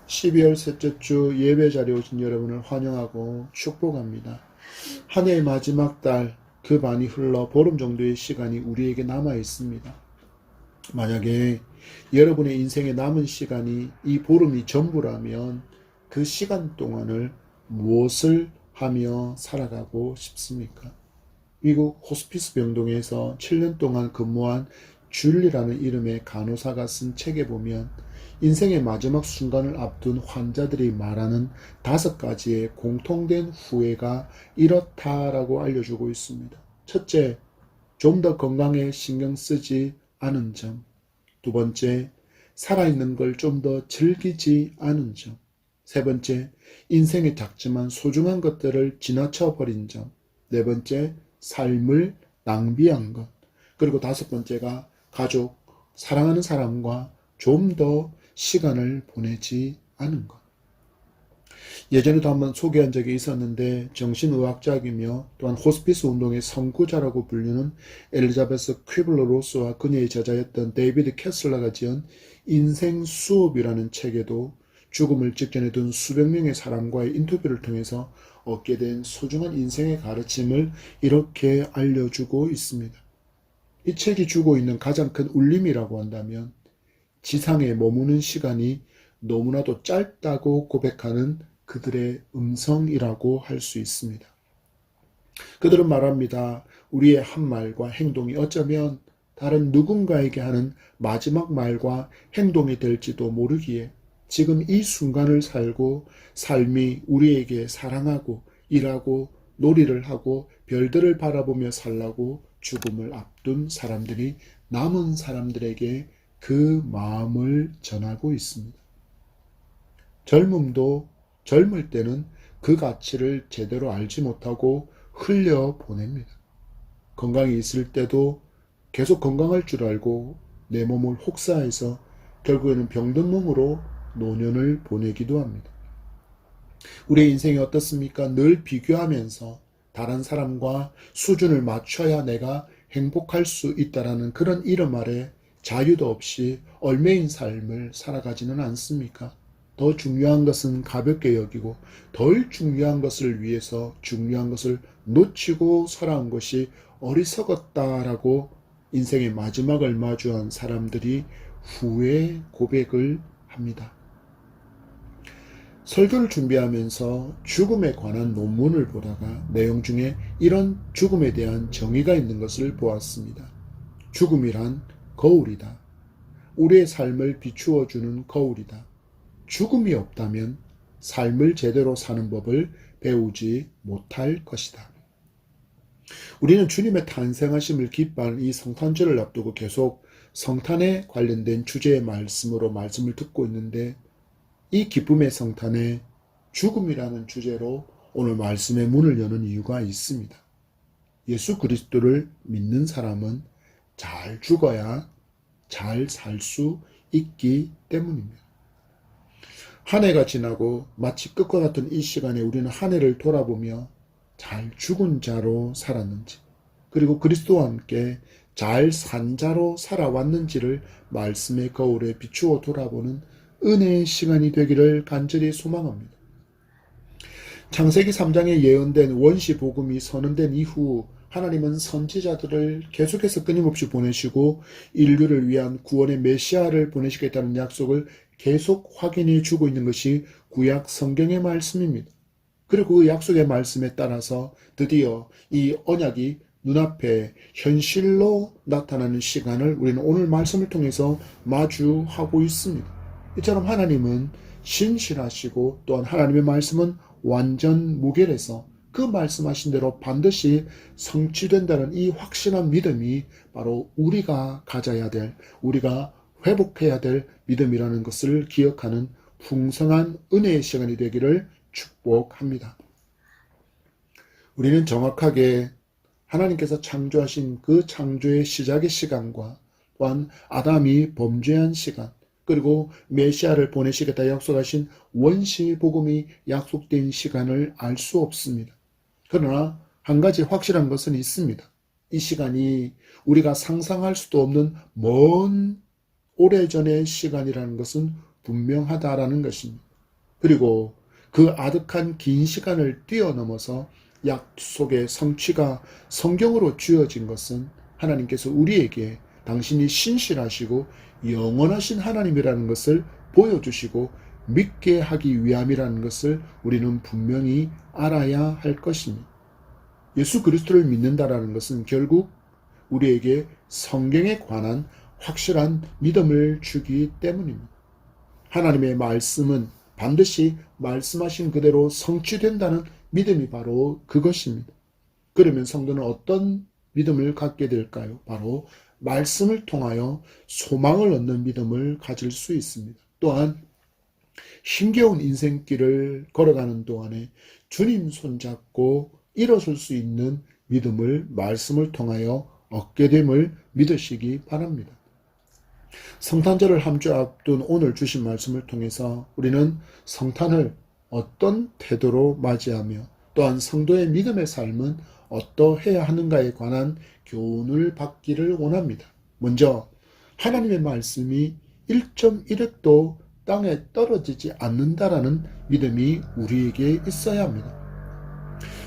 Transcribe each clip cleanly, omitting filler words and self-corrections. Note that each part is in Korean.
12월 셋째 주 예배 자리에 오신 여러분을 환영하고 축복합니다. 한 해의 마지막 달, 그 반이 흘러 보름 정도의 시간이 우리에게 남아 있습니다. 만약에 여러분의 인생에 남은 시간이 이 보름이 전부라면 그 시간 동안을 무엇을 하며 살아가고 싶습니까? 미국 호스피스 병동에서 7년 동안 근무한 줄리라는 이름의 간호사가 쓴 책에 보면 인생의 마지막 순간을 앞둔 환자들이 말하는 5가지의 공통된 후회가 이렇다라고 알려주고 있습니다. 첫째, 좀 더 건강에 신경 쓰지 않은 점. 두 번째, 살아있는 걸 좀 더 즐기지 않은 점. 세 번째, 인생의 작지만 소중한 것들을 지나쳐 버린 점. 네 번째, 삶을 낭비한 것. 그리고 5번째가 가족, 사랑하는 사람과 좀 더 시간을 보내지 않은 것. 예전에도 한번 소개한 적이 있었는데 정신의학자이며 또한 호스피스 운동의 선구자라고 불리는 엘리자베스 퀴블러 로스와 그녀의 저자였던 데이비드 캐슬러가 지은 인생 수업이라는 책에도 죽음을 직전에 둔 수백 명의 사람과의 인터뷰를 통해서 얻게 된 소중한 인생의 가르침을 이렇게 알려주고 있습니다. 이 책이 주고 있는 가장 큰 울림이라고 한다면 지상에 머무는 시간이 너무나도 짧다고 고백하는 그들의 음성이라고 할 수 있습니다. 그들은 말합니다. 우리의 한 말과 행동이 어쩌면 다른 누군가에게 하는 마지막 말과 행동이 될지도 모르기에 지금 이 순간을 살고 삶이 우리에게 사랑하고 일하고 놀이를 하고 별들을 바라보며 살라고 죽음을 앞둔 사람들이 남은 사람들에게 그 마음을 전하고 있습니다. 젊음도 젊을 때는 그 가치를 제대로 알지 못하고 흘려보냅니다. 건강이 있을 때도 계속 건강할 줄 알고 내 몸을 혹사해서 결국에는 병든 몸으로 노년을 보내기도 합니다. 우리의 인생이 어떻습니까? 늘 비교하면서 다른 사람과 수준을 맞춰야 내가 행복할 수 있다라는 그런 이름 아래 자유도 없이 얼매인 삶을 살아가지는 않습니까? 더 중요한 것은 가볍게 여기고 덜 중요한 것을 위해서 중요한 것을 놓치고 살아온 것이 어리석었다라고 인생의 마지막을 마주한 사람들이 후회 고백을 합니다. 설교를 준비하면서 죽음에 관한 논문을 보다가 내용 중에 이런 죽음에 대한 정의가 있는 것을 보았습니다. 죽음이란 거울이다. 우리의 삶을 비추어주는 거울이다. 죽음이 없다면 삶을 제대로 사는 법을 배우지 못할 것이다. 우리는 주님의 탄생하심을 기뻐하는 이 성탄절을 앞두고 계속 성탄에 관련된 주제의 말씀으로 말씀을 듣고 있는데 이 기쁨의 성탄에 죽음이라는 주제로 오늘 말씀의 문을 여는 이유가 있습니다. 예수 그리스도를 믿는 사람은 잘 죽어야 잘 살 수 있기 때문입니다. 한 해가 지나고 마치 끝과 같은 이 시간에 우리는 한 해를 돌아보며 잘 죽은 자로 살았는지 그리고 그리스도와 함께 잘 산 자로 살아왔는지를 말씀의 거울에 비추어 돌아보는 은혜의 시간이 되기를 간절히 소망합니다. 창세기 3장에 예언된 원시 복음이 선언된 이후 하나님은 선지자들을 계속해서 끊임없이 보내시고 인류를 위한 구원의 메시아를 보내시겠다는 약속을 계속 확인해 주고 있는 것이 구약 성경의 말씀입니다. 그리고 그 약속의 말씀에 따라서 드디어 이 언약이 눈앞에 현실로 나타나는 시간을 우리는 오늘 말씀을 통해서 마주하고 있습니다. 이처럼 하나님은 신실하시고 또한 하나님의 말씀은 완전 무결해서 그 말씀하신 대로 반드시 성취된다는 이 확신한 믿음이 바로 우리가 가져야 될, 우리가 회복해야 될 믿음이라는 것을 기억하는 풍성한 은혜의 시간이 되기를 축복합니다. 우리는 정확하게 하나님께서 창조하신 그 창조의 시작의 시간과 또한 아담이 범죄한 시간 그리고 메시아를 보내시겠다 약속하신 원시 복음이 약속된 시간을 알 수 없습니다. 그러나 한 가지 확실한 것은 있습니다. 이 시간이 우리가 상상할 수도 없는 먼 오래전의 시간이라는 것은 분명하다라는 것입니다. 그리고 그 아득한 긴 시간을 뛰어넘어서 약속의 성취가 성경으로 주어진 것은 하나님께서 우리에게 당신이 신실하시고 영원하신 하나님이라는 것을 보여주시고 믿게 하기 위함이라는 것을 우리는 분명히 알아야 할 것입니다. 예수 그리스도를 믿는다라는 것은 결국 우리에게 성경에 관한 확실한 믿음을 주기 때문입니다. 하나님의 말씀은 반드시 말씀하신 그대로 성취된다는 믿음이 바로 그것입니다. 그러면 성도는 어떤 믿음을 갖게 될까요? 바로 말씀을 통하여 소망을 얻는 믿음을 가질 수 있습니다. 또한 힘겨운 인생길을 걸어가는 동안에 주님 손잡고 일어설 수 있는 믿음을 말씀을 통하여 얻게 됨을 믿으시기 바랍니다. 성탄절을 한 주 앞둔 오늘 주신 말씀을 통해서 우리는 성탄을 어떤 태도로 맞이하며 또한 성도의 믿음의 삶은 어떠해야 하는가에 관한 교훈을 받기를 원합니다. 먼저 하나님의 말씀이 1.1획도 땅에 떨어지지 않는다라는 믿음이 우리에게 있어야 합니다.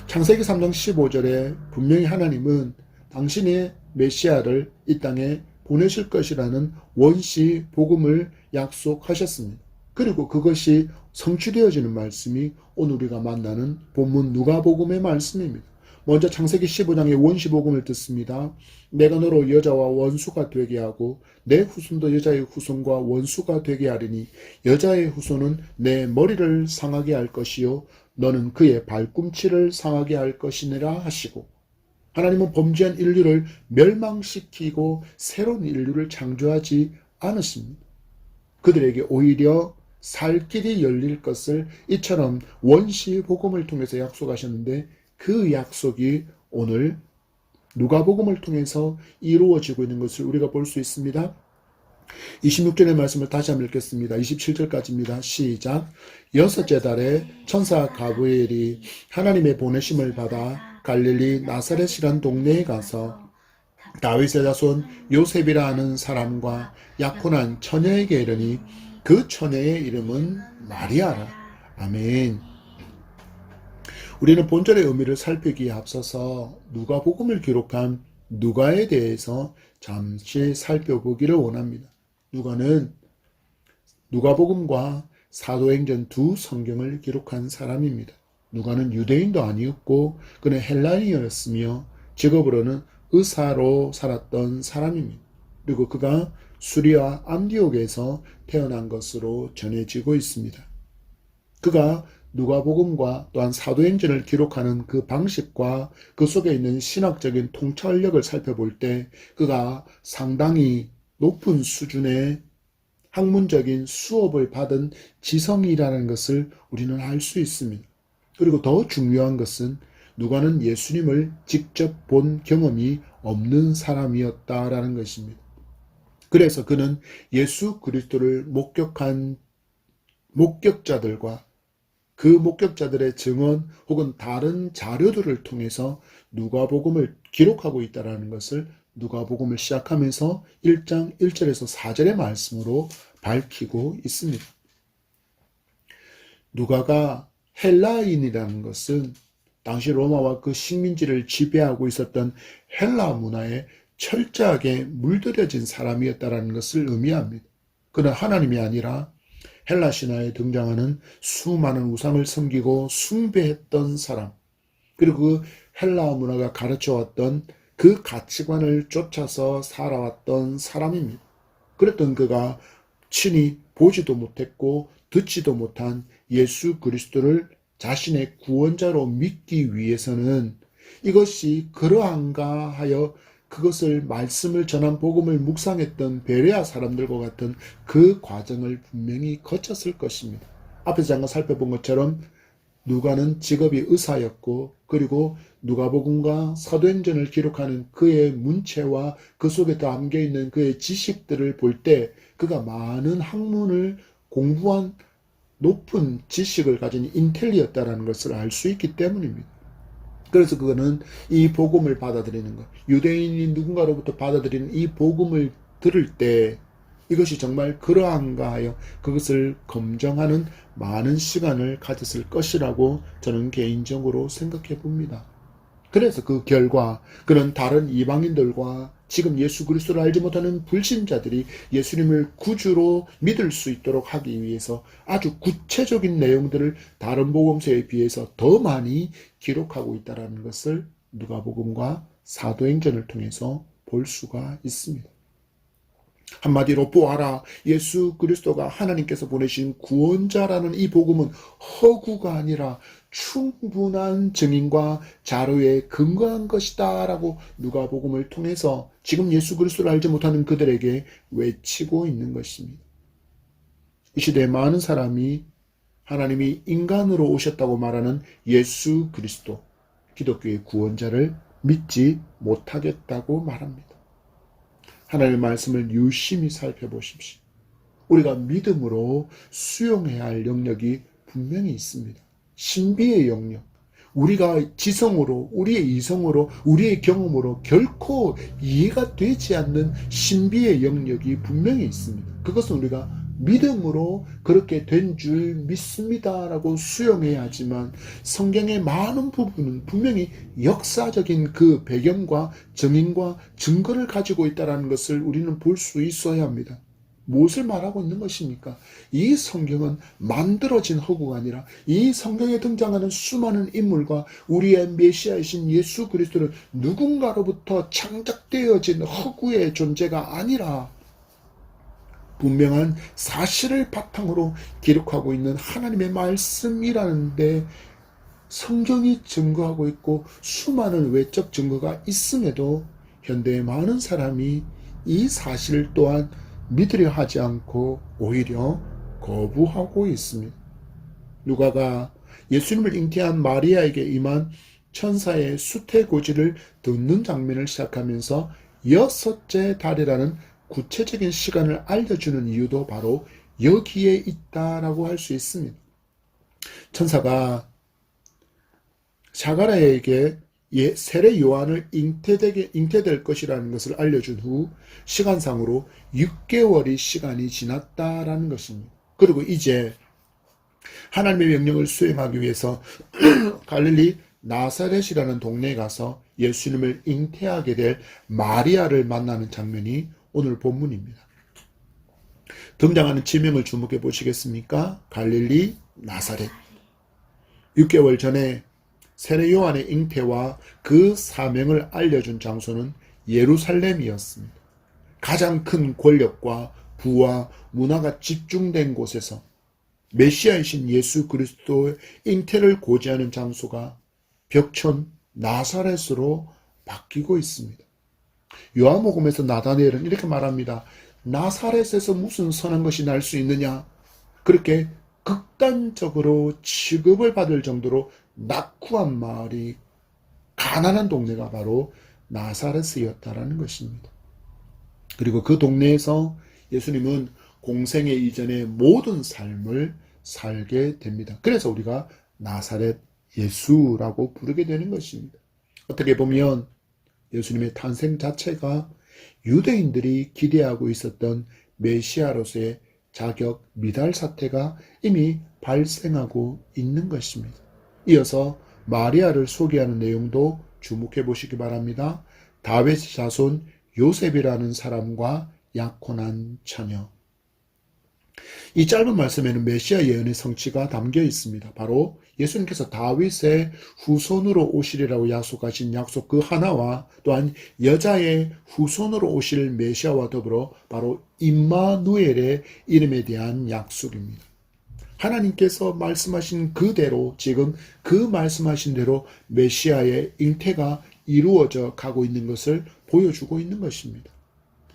창세기 3장 15절에 분명히 하나님은 당신의 메시아를 이 땅에 보내실 것이라는 원시 복음을 약속하셨습니다. 그리고 그것이 성취되어지는 말씀이 오늘 우리가 만나는 본문 누가복음의 말씀입니다. 먼저 창세기 15장의 원시 복음을 듣습니다. 내가 너로 여자와 원수가 되게 하고 내 후손도 여자의 후손과 원수가 되게 하리니 여자의 후손은 내 머리를 상하게 할 것이요 너는 그의 발꿈치를 상하게 할 것이니라 하시고, 하나님은 범죄한 인류를 멸망시키고 새로운 인류를 창조하지 않으십니다. 그들에게 오히려 살 길이 열릴 것을 이처럼 원시 복음을 통해서 약속하셨는데 그 약속이 오늘 누가복음을 통해서 이루어지고 있는 것을 우리가 볼 수 있습니다. 26절의 말씀을 다시 한번 읽겠습니다. 27절까지입니다. 시작. 여섯째 달에 천사 가브리엘이 하나님의 보내심을 받아 갈릴리 나사렛이란 동네에 가서 다윗의 자손 요셉이라 하는 사람과 약혼한 처녀에게 이르니 그 처녀의 이름은 마리아라. 아멘. 우리는 본절의 의미를 살피기에 앞서서 누가복음을 기록한 누가에 대해서 잠시 살펴보기를 원합니다. 누가는 누가복음과 사도행전 두 성경을 기록한 사람입니다. 누가는 유대인도 아니었고 그는 헬라인이었으며 직업으로는 의사로 살았던 사람입니다. 그리고 그가 수리아 안디옥에서 태어난 것으로 전해지고 있습니다. 그가 누가복음과 또한 사도행전을 기록하는 그 방식과 그 속에 있는 신학적인 통찰력을 살펴볼 때 그가 상당히 높은 수준의 학문적인 수업을 받은 지성이라는 것을 우리는 알 수 있습니다. 그리고 더 중요한 것은 누가는 예수님을 직접 본 경험이 없는 사람이었다라는 것입니다. 그래서 그는 예수 그리스도를 목격한 목격자들과 그 목격자들의 증언 혹은 다른 자료들을 통해서 누가복음을 기록하고 있다는 것을 누가복음을 시작하면서 1장 1절에서 4절의 말씀으로 밝히고 있습니다. 누가가 헬라인이라는 것은 당시 로마와 그 식민지를 지배하고 있었던 헬라 문화에 철저하게 물들여진 사람이었다는 것을 의미합니다. 그는 하나님이 아니라 헬라 신화에 등장하는 수많은 우상을 섬기고 숭배했던 사람, 그리고 그 헬라 문화가 가르쳐왔던 그 가치관을 쫓아서 살아왔던 사람입니다. 그랬던 그가 친히 보지도 못했고 듣지도 못한 예수 그리스도를 자신의 구원자로 믿기 위해서는 이것이 그러한가 하여 그것을 말씀을 전한 복음을 묵상했던 베레아 사람들과 같은 그 과정을 분명히 거쳤을 것입니다. 앞에서 잠깐 살펴본 것처럼 누가는 직업이 의사였고 그리고 누가복음과 사도행전을 기록하는 그의 문체와 그 속에 담겨있는 그의 지식들을 볼 때 그가 많은 학문을 공부한 높은 지식을 가진 인텔리였다는 것을 알 수 있기 때문입니다. 그래서 그거는 이 복음을 받아들이는 것, 유대인이 누군가로부터 받아들이는 이 복음을 들을 때 이것이 정말 그러한가 하여 그것을 검증하는 많은 시간을 가졌을 것이라고 저는 개인적으로 생각해 봅니다. 그래서 그 결과 그런 다른 이방인들과 지금 예수 그리스도를 알지 못하는 불신자들이 예수님을 구주로 믿을 수 있도록 하기 위해서 아주 구체적인 내용들을 다른 복음서에 비해서 더 많이 기록하고 있다는 것을 누가복음과 사도행전을 통해서 볼 수가 있습니다. 한마디로 보아라, 예수 그리스도가 하나님께서 보내신 구원자라는 이 복음은 허구가 아니라 충분한 증인과 자료에 근거한 것이다 라고 누가복음을 통해서 지금 예수 그리스도를 알지 못하는 그들에게 외치고 있는 것입니다. 이 시대에 많은 사람이 하나님이 인간으로 오셨다고 말하는 예수 그리스도, 기독교의 구원자를 믿지 못하겠다고 말합니다. 하나님의 말씀을 유심히 살펴보십시오. 우리가 믿음으로 수용해야 할 영역이 분명히 있습니다. 신비의 영역, 우리가 지성으로, 우리의 이성으로, 우리의 경험으로 결코 이해가 되지 않는 신비의 영역이 분명히 있습니다. 그것은 우리가 믿음으로 그렇게 된 줄 믿습니다라고 수용해야 하지만 성경의 많은 부분은 분명히 역사적인 그 배경과 정인과 증거를 가지고 있다는 것을 우리는 볼 수 있어야 합니다. 무엇을 말하고 있는 것입니까? 이 성경은 만들어진 허구가 아니라 이 성경에 등장하는 수많은 인물과 우리의 메시아이신 예수 그리스도는 누군가로부터 창작되어진 허구의 존재가 아니라 분명한 사실을 바탕으로 기록하고 있는 하나님의 말씀이라는데 성경이 증거하고 있고 수많은 외적 증거가 있음에도 현대의 많은 사람이 이 사실 또한 믿으려 하지 않고 오히려 거부하고 있습니다. 누가가 예수님을 잉태한 마리아에게 임한 천사의 수태고지를 듣는 장면을 시작하면서 여섯째 달이라는 구체적인 시간을 알려주는 이유도 바로 여기에 있다라고 할 수 있습니다. 천사가 자가랴에게 세례 요한을 잉태될 것이라는 것을 알려준 후 시간상으로 6개월의 시간이 지났다라는 것입니다. 그리고 이제 하나님의 명령을 수행하기 위해서 갈릴리 나사렛이라는 동네에 가서 예수님을 잉태하게 될 마리아를 만나는 장면이 오늘 본문입니다. 등장하는 지명을 주목해 보시겠습니까? 갈릴리 나사렛. 6개월 전에 세례 요한의 잉태와 그 사명을 알려준 장소는 예루살렘이었습니다. 가장 큰 권력과 부와 문화가 집중된 곳에서 메시아이신 예수 그리스도의 잉태를 고지하는 장소가 벽천 나사렛으로 바뀌고 있습니다. 요한복음에서 나다니엘은 이렇게 말합니다. 나사렛에서 무슨 선한 것이 날 수 있느냐? 그렇게 극단적으로 취급을 받을 정도로 낙후한 마을이 가난한 동네가 바로 나사렛이었다라는 것입니다. 그리고 그 동네에서 예수님은 공생애 이전의 모든 삶을 살게 됩니다. 그래서 우리가 나사렛 예수라고 부르게 되는 것입니다. 어떻게 보면 예수님의 탄생 자체가 유대인들이 기대하고 있었던 메시아로서의 자격 미달 사태가 이미 발생하고 있는 것입니다. 이어서 마리아를 소개하는 내용도 주목해 보시기 바랍니다. 다윗의 자손 요셉이라는 사람과 약혼한 처녀. 이 짧은 말씀에는 메시아 예언의 성취가 담겨 있습니다. 바로 예수님께서 다윗의 후손으로 오시리라고 약속하신 약속 그 하나와 또한 여자의 후손으로 오실 메시아와 더불어 바로 임마누엘의 이름에 대한 약속입니다. 하나님께서 말씀하신 그대로 지금 그 말씀하신 대로 메시아의 잉태가 이루어져 가고 있는 것을 보여주고 있는 것입니다.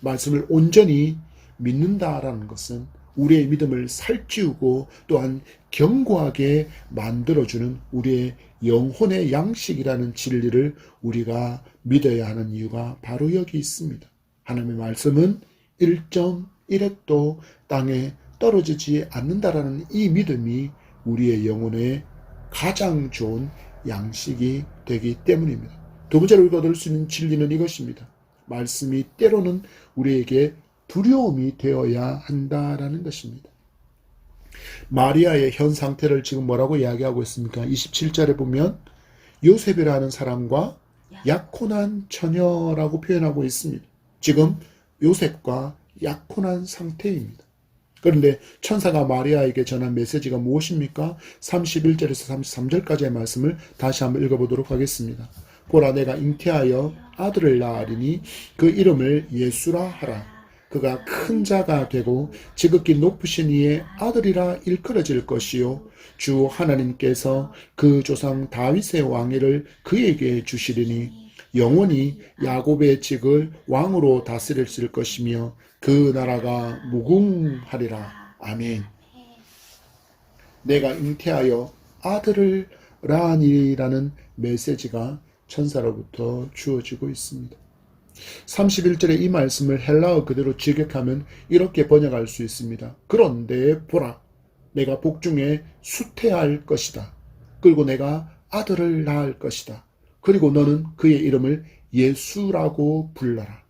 말씀을 온전히 믿는다라는 것은 우리의 믿음을 살찌우고 또한 견고하게 만들어주는 우리의 영혼의 양식이라는 진리를 우리가 믿어야 하는 이유가 바로 여기 있습니다. 하나님의 말씀은 1.1핵도 땅에 떨어지지 않는다라는 이 믿음이 우리의 영혼의 가장 좋은 양식이 되기 때문입니다. 두 번째로 우리가 얻을 수 있는 진리는 이것입니다. 말씀이 때로는 우리에게 두려움이 되어야 한다라는 것입니다. 마리아의 현 상태를 지금 뭐라고 이야기하고 있습니까? 27절에 보면 요셉이라는 사람과 약혼한 처녀라고 표현하고 있습니다. 지금 요셉과 약혼한 상태입니다. 그런데 천사가 마리아에게 전한 메시지가 무엇입니까? 31절에서 33절까지의 말씀을 다시 한번 읽어보도록 하겠습니다. 보라, 내가 잉태하여 아들을 낳으리니 그 이름을 예수라 하라. 그가 큰 자가 되고 지극히 높으신 이의 아들이라 일컬어질 것이요 주 하나님께서 그 조상 다윗의 왕위를 그에게 주시리니 영원히 야곱의 직을 왕으로 다스릴 것이며 그 나라가 무궁하리라. 아멘. 내가 잉태하여 아들을 낳으리라는 메시지가 천사로부터 주어지고 있습니다. 31절의 이 말씀을 헬라어 그대로 직역하면 이렇게 번역할 수 있습니다. 그런데 보라, 내가 복중에 수태할 것이다. 그리고 내가 아들을 낳을 것이다. 그리고 너는 그의 이름을 예수라고 불러라.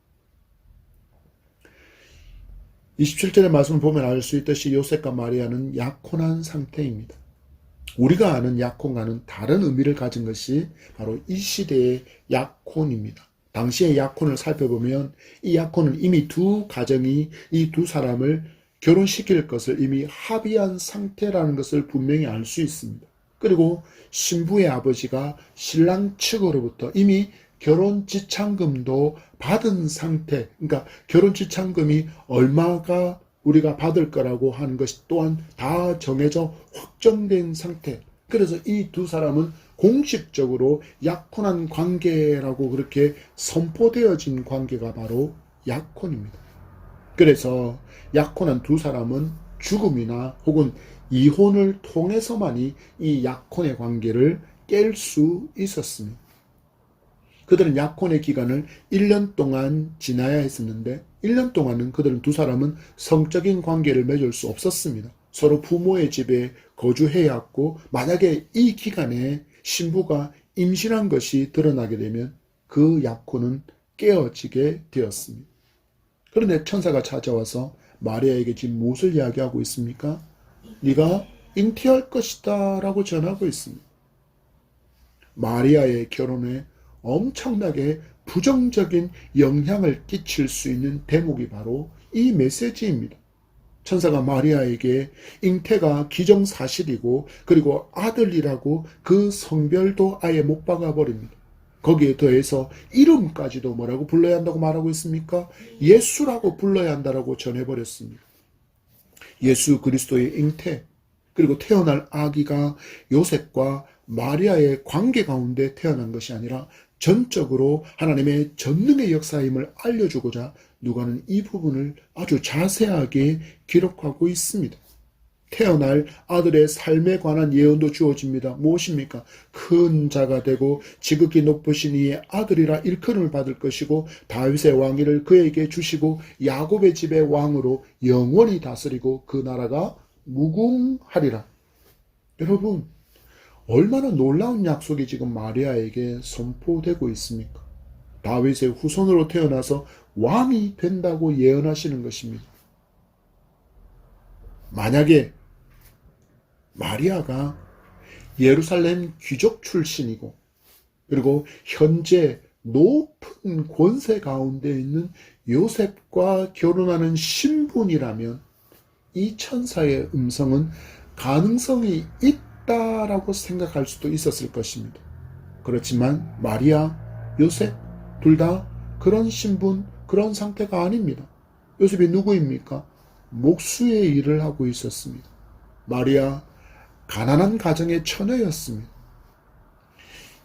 27절의 말씀을 보면 알 수 있듯이 요셉과 마리아는 약혼한 상태입니다. 우리가 아는 약혼과는 다른 의미를 가진 것이 바로 이 시대의 약혼입니다. 당시의 약혼을 살펴보면 이 약혼은 이미 두 가정이 이 두 사람을 결혼시킬 것을 이미 합의한 상태라는 것을 분명히 알 수 있습니다. 그리고 신부의 아버지가 신랑 측으로부터 이미 결혼 지참금도 받은 상태, 그러니까 결혼 지참금이 얼마가 우리가 받을 거라고 하는 것이 또한 다 정해져 확정된 상태. 그래서 이 두 사람은 공식적으로 약혼한 관계라고 그렇게 선포되어진 관계가 바로 약혼입니다. 그래서 약혼한 두 사람은 죽음이나 혹은 이혼을 통해서만이 이 약혼의 관계를 깰 수 있었습니다. 그들은 약혼의 기간을 1년 동안 지나야 했었는데 1년 동안은 그들은 두 사람은 성적인 관계를 맺을 수 없었습니다. 서로 부모의 집에 거주해야 했고 만약에 이 기간에 신부가 임신한 것이 드러나게 되면 그 약혼은 깨어지게 되었습니다. 그런데 천사가 찾아와서 마리아에게 지금 무엇을 이야기하고 있습니까? 네가 잉태할 것이다 라고 전하고 있습니다. 마리아의 결혼에 엄청나게 부정적인 영향을 끼칠 수 있는 대목이 바로 이 메시지입니다. 천사가 마리아에게 잉태가 기정사실이고 그리고 아들이라고 그 성별도 아예 못 박아버립니다. 거기에 더해서 이름까지도 뭐라고 불러야 한다고 말하고 있습니까? 예수라고 불러야 한다고 전해버렸습니다. 예수 그리스도의 잉태, 그리고 태어날 아기가 요셉과 마리아의 관계 가운데 태어난 것이 아니라 전적으로 하나님의 전능의 역사임을 알려주고자 누가는 이 부분을 아주 자세하게 기록하고 있습니다. 태어날 아들의 삶에 관한 예언도 주어집니다. 무엇입니까? 큰 자가 되고 지극히 높으신 이의 아들이라 일컬음을 받을 것이고 다윗의 왕위를 그에게 주시고 야곱의 집의 왕으로 영원히 다스리고 그 나라가 무궁하리라. 여러분, 얼마나 놀라운 약속이 지금 마리아에게 선포되고 있습니까? 다윗의 후손으로 태어나서 왕이 된다고 예언하시는 것입니다. 만약에 마리아가 예루살렘 귀족 출신이고 그리고 현재 높은 권세 가운데 있는 요셉과 결혼하는 신분이라면 이 천사의 음성은 가능성이 있다라고 생각할 수도 있었을 것입니다. 그렇지만 마리아, 요셉 둘 다 그런 신분, 그런 상태가 아닙니다. 요셉이 누구입니까? 목수의 일을 하고 있었습니다. 마리아, 가난한 가정의 처녀였습니다.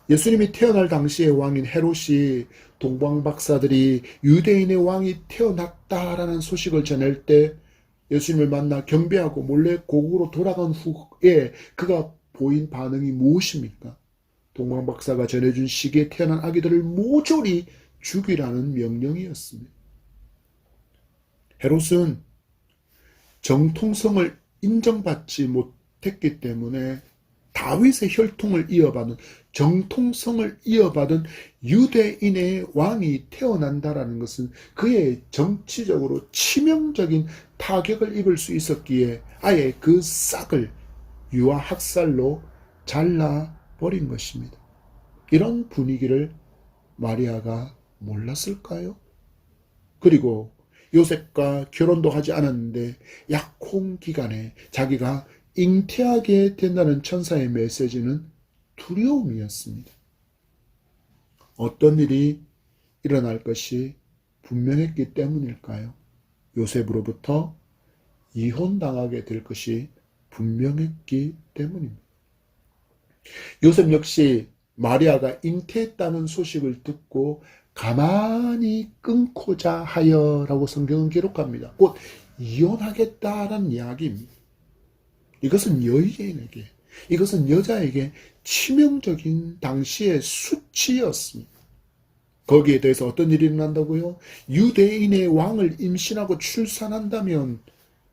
예수님이 태어날 당시의 왕인 헤롯이 동방박사들이 유대인의 왕이 태어났다라는 소식을 전할 때 예수님을 만나 경배하고 몰래 고국으로 돌아간 후에 그가 보인 반응이 무엇입니까? 동방박사가 전해준 시기에 태어난 아기들을 모조리 죽이라는 명령이었습니다. 헤롯은 정통성을 인정받지 못했기 때문에 다윗의 혈통을 이어받은, 정통성을 이어받은 유대인의 왕이 태어난다라는 것은 그의 정치적으로 치명적인 타격을 입을 수 있었기에 아예 그 싹을 유아 학살로 잘라버린 것입니다. 이런 분위기를 마리아가 몰랐을까요? 그리고 요셉과 결혼도 하지 않았는데 약혼 기간에 자기가 잉태하게 된다는 천사의 메시지는 두려움이었습니다. 어떤 일이 일어날 것이 분명했기 때문일까요? 요셉으로부터 이혼당하게 될 것이 분명했기 때문입니다. 요셉 역시 마리아가 잉태했다는 소식을 듣고 가만히 끊고자 하여라고 성경은 기록합니다. 곧 이혼하겠다라는 이야기입니다. 이것은 여인에게, 이것은 여자에게 치명적인 당시의 수치였습니다. 거기에 대해서 어떤 일이 일어난다고요? 유대인의 왕을 임신하고 출산한다면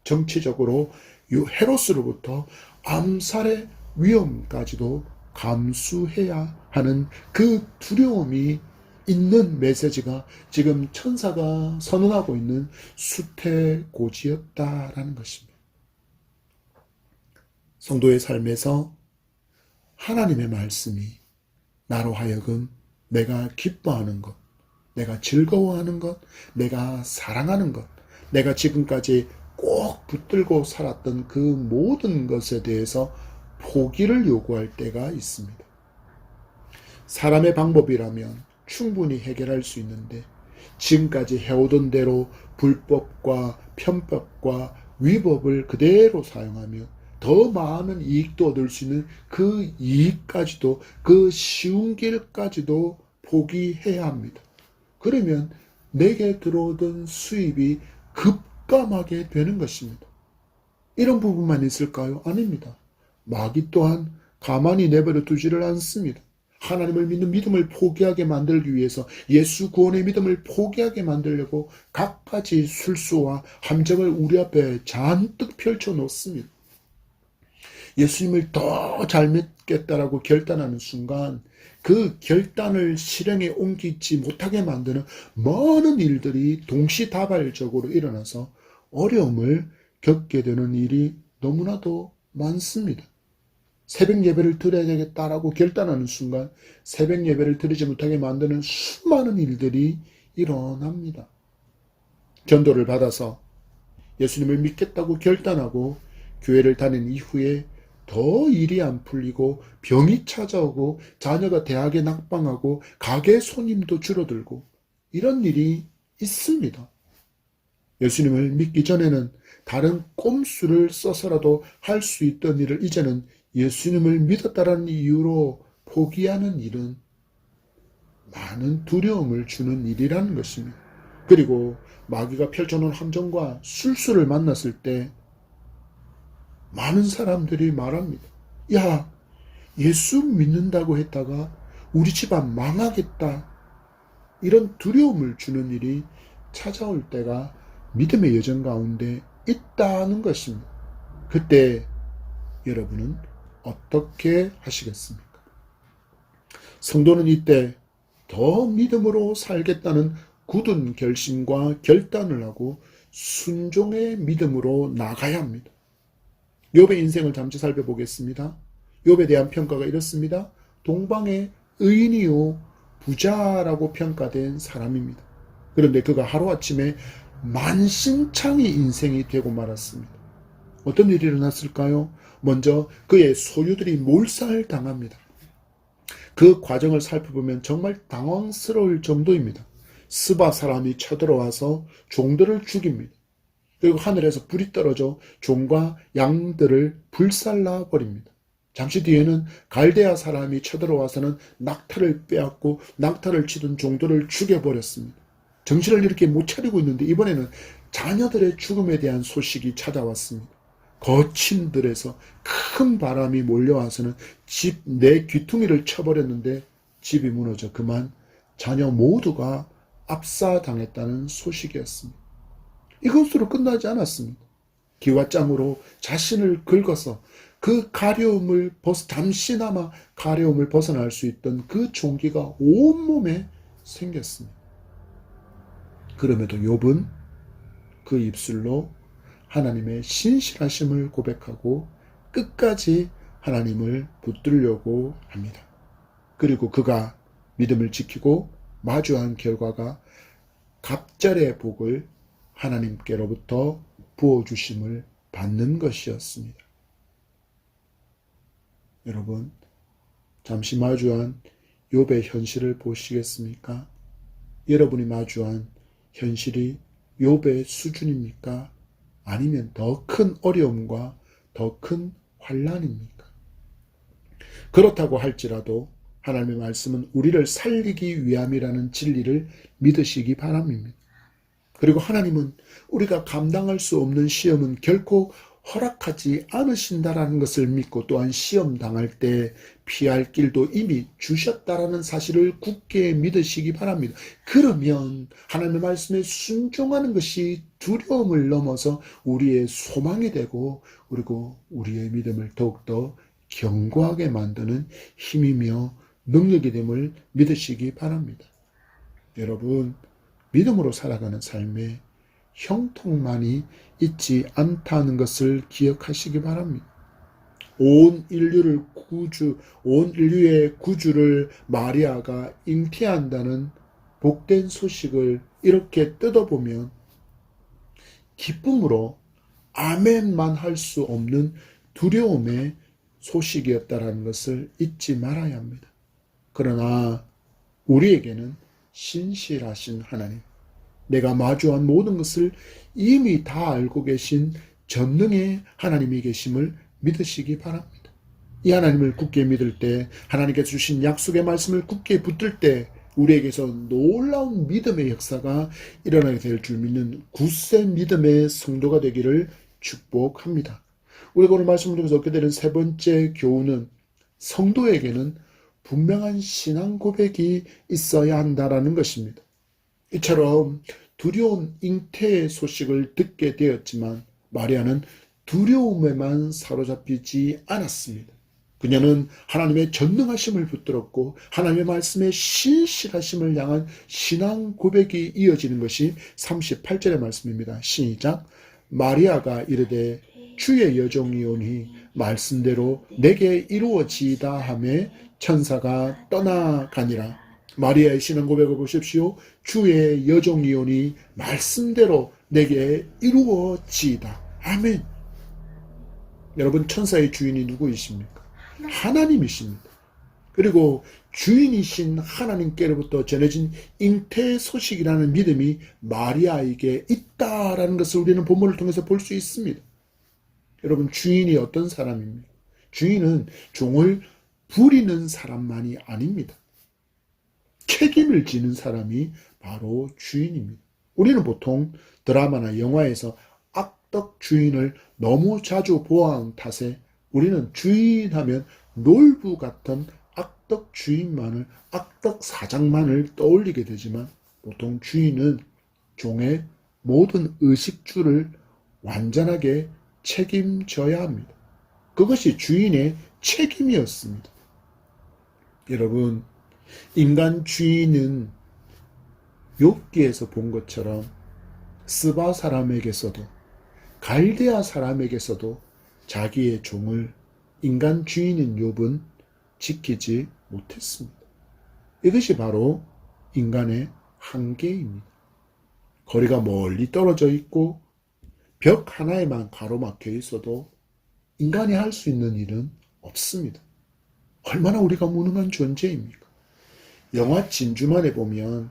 정치적으로 헤롯으로부터 암살의 위험까지도 감수해야 하는 그 두려움이 있는 메시지가 지금 천사가 선언하고 있는 수태고지였다라는 것입니다. 성도의 삶에서 하나님의 말씀이 나로 하여금 내가 기뻐하는 것, 내가 즐거워하는 것, 내가 사랑하는 것, 내가 지금까지 꼭 붙들고 살았던 그 모든 것에 대해서 포기를 요구할 때가 있습니다. 사람의 방법이라면 충분히 해결할 수 있는데 지금까지 해오던 대로 불법과 편법과 위법을 그대로 사용하며 더 많은 이익도 얻을 수 있는 그 이익까지도, 그 쉬운 길까지도 포기해야 합니다. 그러면 내게 들어오던 수입이 급감하게 되는 것입니다. 이런 부분만 있을까요? 아닙니다. 마귀 또한 가만히 내버려 두지를 않습니다. 하나님을 믿는 믿음을 포기하게 만들기 위해서, 예수 구원의 믿음을 포기하게 만들려고 갖가지 술수와 함정을 우리 앞에 잔뜩 펼쳐 놓습니다. 예수님을 더 잘 믿겠다라고 결단하는 순간 그 결단을 실행에 옮기지 못하게 만드는 많은 일들이 동시다발적으로 일어나서 어려움을 겪게 되는 일이 너무나도 많습니다. 새벽 예배를 드려야 되겠다라고 결단하는 순간 새벽 예배를 드리지 못하게 만드는 수많은 일들이 일어납니다. 전도를 받아서 예수님을 믿겠다고 결단하고 교회를 다닌 이후에 더 일이 안 풀리고 병이 찾아오고 자녀가 대학에 낙방하고 가게 손님도 줄어들고 이런 일이 있습니다. 예수님을 믿기 전에는 다른 꼼수를 써서라도 할 수 있던 일을 이제는 예수님을 믿었다는 이유로 포기하는 일은 많은 두려움을 주는 일이라는 것입니다. 그리고 마귀가 펼쳐놓은 함정과 술수를 만났을 때 많은 사람들이 말합니다. 야, 예수 믿는다고 했다가 우리 집안 망하겠다. 이런 두려움을 주는 일이 찾아올 때가 믿음의 여정 가운데 있다는 것입니다. 그때 여러분은 어떻게 하시겠습니까? 성도는 이때 더 믿음으로 살겠다는 굳은 결심과 결단을 하고 순종의 믿음으로 나가야 합니다. 욥의 인생을 잠시 살펴보겠습니다. 욥에 대한 평가가 이렇습니다. 동방의 의인이요 부자라고 평가된 사람입니다. 그런데 그가 하루아침에 만신창이 인생이 되고 말았습니다. 어떤 일이 일어났을까요? 먼저 그의 소유들이 몰살당합니다. 그 과정을 살펴보면 정말 당황스러울 정도입니다. 스바 사람이 쳐들어와서 종들을 죽입니다. 그리고 하늘에서 불이 떨어져 종과 양들을 불살라 버립니다. 잠시 뒤에는 갈대아 사람이 쳐들어와서는 낙타를 빼앗고 낙타를 치던 종들을 죽여버렸습니다. 정신을 이렇게 못 차리고 있는데 이번에는 자녀들의 죽음에 대한 소식이 찾아왔습니다. 거친 들에서 큰 바람이 몰려와서는 집 내 귀퉁이를 쳐버렸는데 집이 무너져 그만 자녀 모두가 압사당했다는 소식이었습니다. 이것으로 끝나지 않았습니다. 기와장으로 자신을 긁어서 그 가려움을 잠시나마 가려움을 벗어날 수 있던 그 종기가 온몸에 생겼습니다. 그럼에도 욥은 그 입술로 하나님의 신실하심을 고백하고 끝까지 하나님을 붙들려고 합니다. 그리고 그가 믿음을 지키고 마주한 결과가 갑절의 복을 하나님께로부터 부어주심을 받는 것이었습니다. 여러분, 잠시 마주한 욥의 현실을 보시겠습니까? 여러분이 마주한 현실이 욥의 수준입니까? 아니면 더 큰 어려움과 더 큰 환난입니까? 그렇다고 할지라도 하나님의 말씀은 우리를 살리기 위함이라는 진리를 믿으시기 바랍니다. 그리고 하나님은 우리가 감당할 수 없는 시험은 결코 허락하지 않으신다라는 것을 믿고, 또한 시험 당할 때 피할 길도 이미 주셨다라는 사실을 굳게 믿으시기 바랍니다. 그러면 하나님의 말씀에 순종하는 것이 두려움을 넘어서 우리의 소망이 되고, 그리고 우리의 믿음을 더욱더 견고하게 만드는 힘이며 능력이 됨을 믿으시기 바랍니다. 여러분, 믿음으로 살아가는 삶에 형통만이 있지 않다는 것을 기억하시기 바랍니다. 온 인류의 구주를 마리아가 잉태한다는 복된 소식을 이렇게 뜯어보면 기쁨으로 아멘만 할 수 없는 두려움의 소식이었다는 것을 잊지 말아야 합니다. 그러나 우리에게는 신실하신 하나님, 내가 마주한 모든 것을 이미 다 알고 계신 전능의 하나님이 계심을 믿으시기 바랍니다. 이 하나님을 굳게 믿을 때, 하나님께서 주신 약속의 말씀을 굳게 붙들 때 우리에게서 놀라운 믿음의 역사가 일어나게 될 줄 믿는 굳센 믿음의 성도가 되기를 축복합니다. 우리가 오늘 말씀을 통해서 얻게 되는 세 번째 교훈은, 성도에게는 분명한 신앙 고백이 있어야 한다라는 것입니다. 이처럼 두려운 잉태의 소식을 듣게 되었지만 마리아는 두려움에만 사로잡히지 않았습니다. 그녀는 하나님의 전능하심을 붙들었고 하나님의 말씀에 신실하심을 향한 신앙 고백이 이어지는 것이 38절의 말씀입니다. 시작. 마리아가 이르되 주의 여종이오니 말씀대로 내게 이루어지이다 하매 천사가 떠나가니라. 마리아의 신앙 고백을 보십시오. 주의 여종이오니 말씀대로 내게 이루어지이다. 아멘. 여러분, 천사의 주인이 누구이십니까? 하나님이십니다. 그리고 주인이신 하나님께로부터 전해진 잉태 소식이라는 믿음이 마리아에게 있다라는 것을 우리는 본문을 통해서 볼 수 있습니다. 여러분, 주인이 어떤 사람입니까? 주인은 종을 부리는 사람만이 아닙니다. 책임을 지는 사람이 바로 주인입니다. 우리는 보통 드라마나 영화에서 악덕 주인을 너무 자주 보아온 탓에 우리는 주인하면 놀부 같은 악덕 주인만을, 악덕 사장만을 떠올리게 되지만, 보통 주인은 종의 모든 의식주를 완전하게 책임져야 합니다. 그것이 주인의 책임이었습니다. 여러분, 인간 주인은 욥기에서 본 것처럼 스바 사람에게서도 갈대아 사람에게서도 자기의 종을 인간 주인인 욥은 지키지 못했습니다. 이것이 바로 인간의 한계입니다. 거리가 멀리 떨어져 있고 벽 하나에만 가로막혀 있어도 인간이 할 수 있는 일은 없습니다. 얼마나 우리가 무능한 존재입니까? 영화 진주만에 보면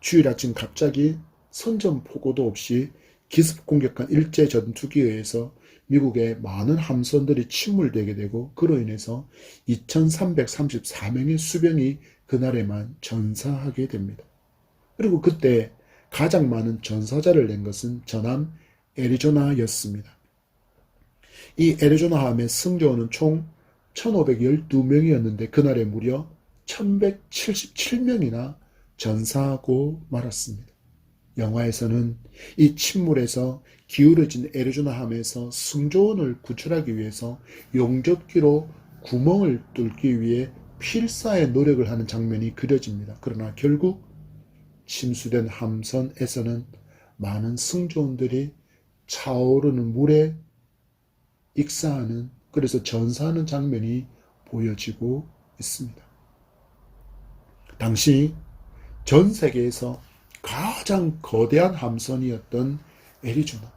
주일 아침 갑자기 선전포고도 없이 기습 공격한 일제 전투기에 의해서 미국의 많은 함선들이 침몰되게 되고, 그로 인해서 2334명의 수병이 그날에만 전사하게 됩니다. 그리고 그때 가장 많은 전사자를 낸 것은 전함 애리조나였습니다. 이 애리조나함의 승조원은 총 1512명이었는데 그날에 무려 1177명이나 전사하고 말았습니다. 영화에서는 이 침물에서 기울어진 애리조나함에서 승조원을 구출하기 위해서 용접기로 구멍을 뚫기 위해 필사의 노력을 하는 장면이 그려집니다. 그러나 결국 침수된 함선에서는 많은 승조원들이 차오르는 물에 익사하는, 그래서 전사하는 장면이 보여지고 있습니다. 당시 전 세계에서 가장 거대한 함선이었던 애리조나,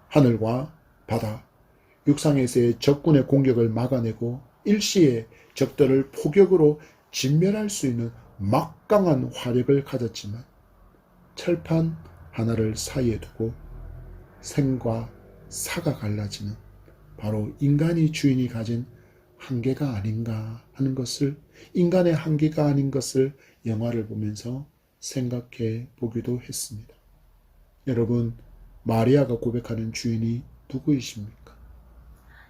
하늘과 바다, 육상에서의 적군의 공격을 막아내고 일시에 적들을 포격으로 진멸할 수 있는 막강한 화력을 가졌지만 철판 하나를 사이에 두고 생과 사가 갈라지는 바로 인간이 주인이 가진 한계가 아닌가 하는 것을, 인간의 한계가 아닌 것을 영화를 보면서 생각해 보기도 했습니다. 여러분, 마리아가 고백하는 주인이 누구이십니까?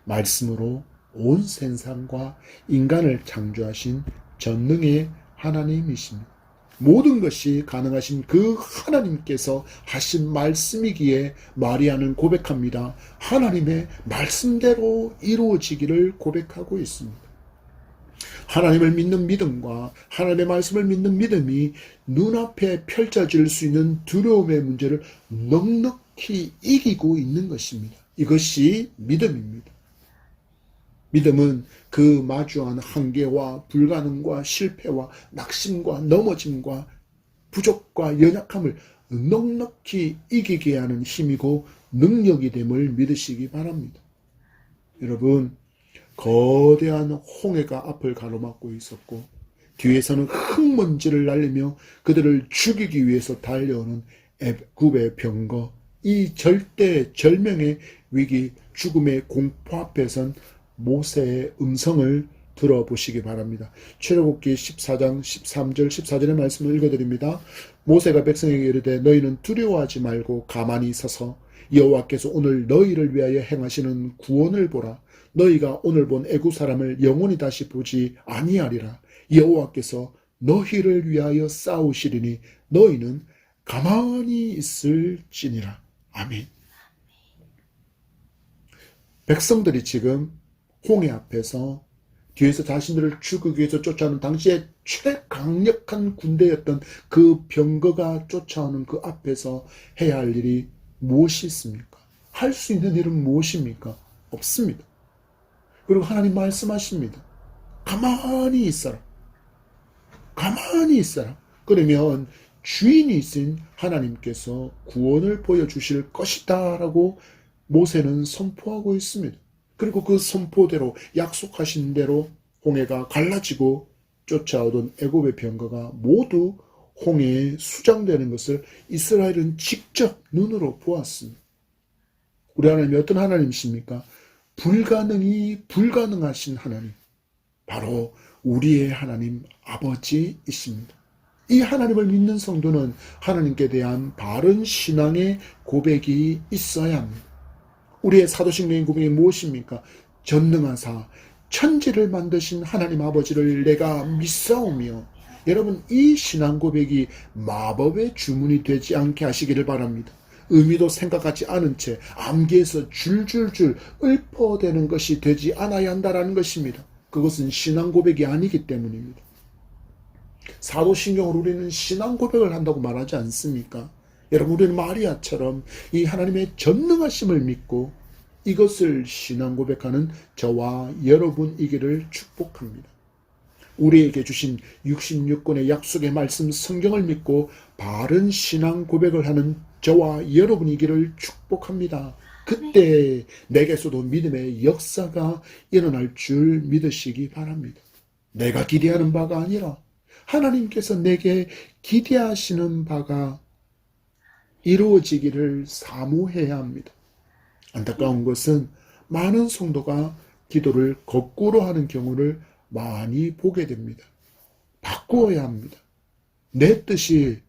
말씀으로 온 세상과 인간을 창조하신 전능의 하나님이십니다. 모든 것이 가능하신 그 하나님께서 하신 말씀이기에 마리아는 고백합니다. 하나님의 말씀대로 이루어지기를 고백하고 있습니다. 하나님을 믿는 믿음과 하나님의 말씀을 믿는 믿음이 눈앞에 펼쳐질 수 있는 두려움의 문제를 넉넉히 이기고 있는 것입니다. 이것이 믿음입니다. 믿음은 그 마주한 한계와 불가능과 실패와 낙심과 넘어짐과 부족과 연약함을 넉넉히 이기게 하는 힘이고 능력이 됨을 믿으시기 바랍니다. 여러분, 거대한 홍해가 앞을 가로막고 있었고 뒤에서는 흙먼지를 날리며 그들을 죽이기 위해서 달려오는 애굽의 병거, 이 절대 절명의 위기, 죽음의 공포 앞에선 모세의 음성을 들어보시기 바랍니다. 출애굽기 14장 13절 14절의 말씀을 읽어드립니다. 모세가 백성에게 이르되 너희는 두려워하지 말고 가만히 서서 여호와께서 오늘 너희를 위하여 행하시는 구원을 보라. 너희가 오늘 본 애굽 사람을 영원히 다시 보지 아니하리라. 여호와께서 너희를 위하여 싸우시리니 너희는 가만히 있을지니라. 아멘. 백성들이 지금 홍해 앞에서 뒤에서 자신들을 죽이기 위해서 쫓아오는 당시에 최강력한 군대였던 그 병거가 쫓아오는 그 앞에서 해야 할 일이 무엇이 있습니까? 할 수 있는 일은 무엇입니까? 없습니다. 그리고 하나님 말씀하십니다. 가만히 있어라. 가만히 있어라. 그러면 주인이신 하나님께서 구원을 보여주실 것이다 라고 모세는 선포하고 있습니다. 그리고 그 선포대로 약속하신 대로 홍해가 갈라지고 쫓아오던 애굽의 병거가 모두 홍해에 수장되는 것을 이스라엘은 직접 눈으로 보았습니다. 우리 하나님이 어떤 하나님이십니까? 불가능이 불가능하신 하나님, 바로 우리의 하나님 아버지이십니다. 이 하나님을 믿는 성도는 하나님께 대한 바른 신앙의 고백이 있어야 합니다. 우리의 사도신경의 고백이 무엇입니까? 전능하사 천지를 만드신 하나님 아버지를 내가 믿사오며, 여러분, 이 신앙 고백이 마법의 주문이 되지 않게 하시기를 바랍니다. 의미도 생각하지 않은 채 암기해서 줄줄줄 읊어대는 것이 되지 않아야 한다는 것입니다. 그것은 신앙 고백이 아니기 때문입니다. 사도신경으로 우리는 신앙 고백을 한다고 말하지 않습니까? 여러분, 우리는 마리아처럼 이 하나님의 전능하심을 믿고 이것을 신앙 고백하는 저와 여러분이기를 축복합니다. 우리에게 주신 66권의 약속의 말씀 성경을 믿고 바른 신앙 고백을 하는 저와 여러분이기를 축복합니다. 그때 내게서도 믿음의 역사가 일어날 줄 믿으시기 바랍니다. 내가 기대하는 바가 아니라 하나님께서 내게 기대하시는 바가 이루어지기를 사모해야 합니다. 안타까운 것은 많은 성도가 기도를 거꾸로 하는 경우를 많이 보게 됩니다. 바꾸어야 합니다. 내 뜻이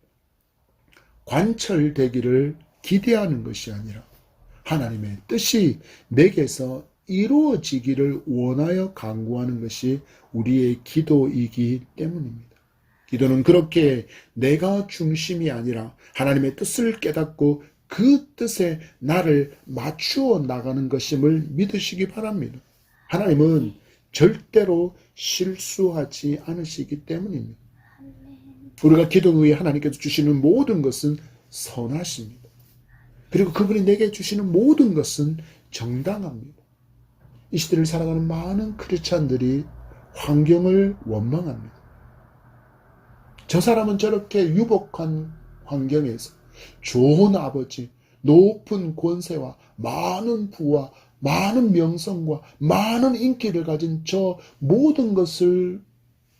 관철되기를 기대하는 것이 아니라 하나님의 뜻이 내게서 이루어지기를 원하여 간구하는 것이 우리의 기도이기 때문입니다. 기도는 그렇게 내가 중심이 아니라 하나님의 뜻을 깨닫고 그 뜻에 나를 맞추어 나가는 것임을 믿으시기 바랍니다. 하나님은 절대로 실수하지 않으시기 때문입니다. 우리가 기도 후에 하나님께서 주시는 모든 것은 선하십니다. 그리고 그분이 내게 주시는 모든 것은 정당합니다. 이 시대를 살아가는 많은 크리스찬들이 환경을 원망합니다. 저 사람은 저렇게 유복한 환경에서 좋은 아버지, 높은 권세와 많은 부와 많은 명성과 많은 인기를 가진 저 모든 것을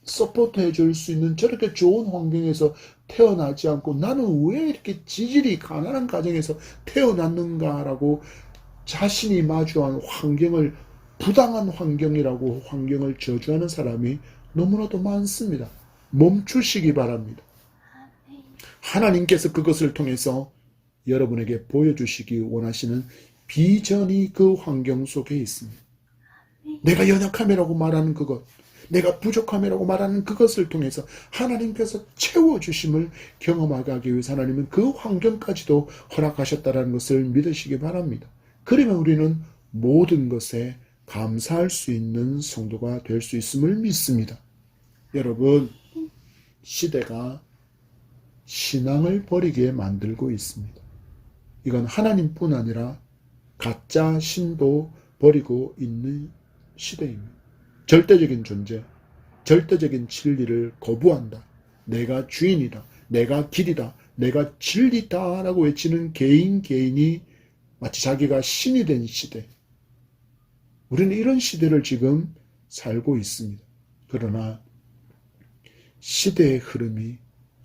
서포트해 줄 수 있는 저렇게 좋은 환경에서 태어나지 않고 나는 왜 이렇게 지질이 가난한 가정에서 태어났는가라고 자신이 마주한 환경을 부당한 환경이라고 환경을 저주하는 사람이 너무나도 많습니다. 멈추시기 바랍니다. 하나님께서 그것을 통해서 여러분에게 보여주시기 원하시는 비전이 그 환경 속에 있습니다. 내가 연약함이라고 말하는 그것, 내가 부족함이라고 말하는 그것을 통해서 하나님께서 채워주심을 경험하게 하기 위해서 하나님은 그 환경까지도 허락하셨다는 것을 믿으시기 바랍니다. 그러면 우리는 모든 것에 감사할 수 있는 성도가 될 수 있음을 믿습니다. 여러분, 시대가 신앙을 버리게 만들고 있습니다. 이건 하나님뿐 아니라 가짜 신도 버리고 있는 시대입니다. 절대적인 존재, 절대적인 진리를 거부한다. 내가 주인이다. 내가 길이다. 내가 진리다 라고 외치는 개인이 마치 자기가 신이 된 시대. 우리는 이런 시대를 지금 살고 있습니다. 그러나 시대의 흐름이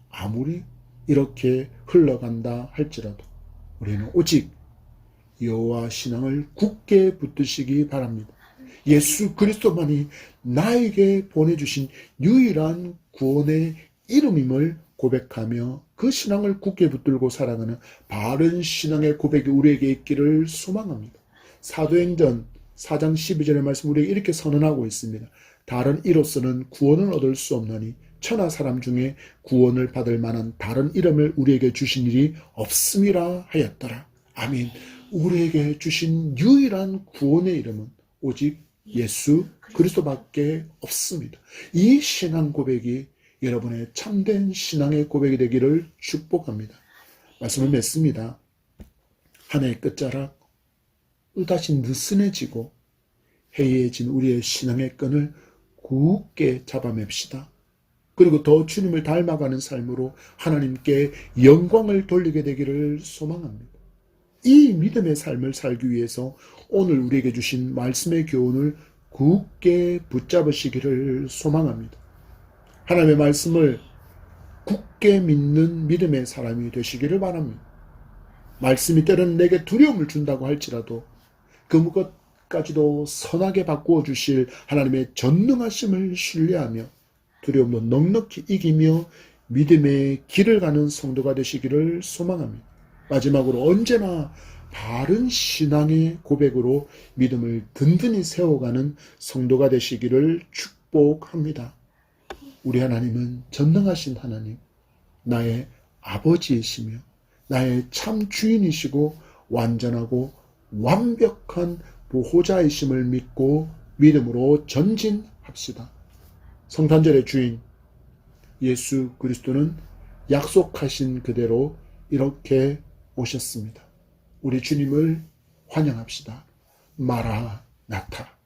아무리 이렇게 흘러간다 할지라도 우리는 오직 여호와 신앙을 굳게 붙드시기 바랍니다. 예수 그리스도만이 나에게 보내주신 유일한 구원의 이름임을 고백하며 그 신앙을 굳게 붙들고 살아가는 바른 신앙의 고백이 우리에게 있기를 소망합니다. 사도행전 4장 12절의 말씀 우리에게 이렇게 선언하고 있습니다. 다른 이로서는 구원을 얻을 수 없나니 천하 사람 중에 구원을 받을 만한 다른 이름을 우리에게 주신 일이 없음이라 하였더라. 아멘. 우리에게 주신 유일한 구원의 이름은 오직 예수 그리스도밖에 없습니다. 이 신앙 고백이 여러분의 참된 신앙의 고백이 되기를 축복합니다. 말씀을 맺습니다. 한 해의 끝자락 또다시 느슨해지고 해이해진 우리의 신앙의 끈을 굳게 잡아맵시다. 그리고 더 주님을 닮아가는 삶으로 하나님께 영광을 돌리게 되기를 소망합니다. 이 믿음의 삶을 살기 위해서 오늘 우리에게 주신 말씀의 교훈을 굳게 붙잡으시기를 소망합니다. 하나님의 말씀을 굳게 믿는 믿음의 사람이 되시기를 바랍니다. 말씀이 때로는 내게 두려움을 준다고 할지라도 그것까지도 선하게 바꾸어 주실 하나님의 전능하심을 신뢰하며 두려움도 넉넉히 이기며 믿음의 길을 가는 성도가 되시기를 소망합니다. 마지막으로 언제나 바른 신앙의 고백으로 믿음을 든든히 세워가는 성도가 되시기를 축복합니다. 우리 하나님은 전능하신 하나님, 나의 아버지이시며 나의 참 주인이시고 완전하고 완벽한 보호자이심을 믿고 믿음으로 전진합시다. 성탄절의 주인 예수 그리스도는 약속하신 그대로 이렇게 오셨습니다. 우리 주님을 환영합시다. 마라나타.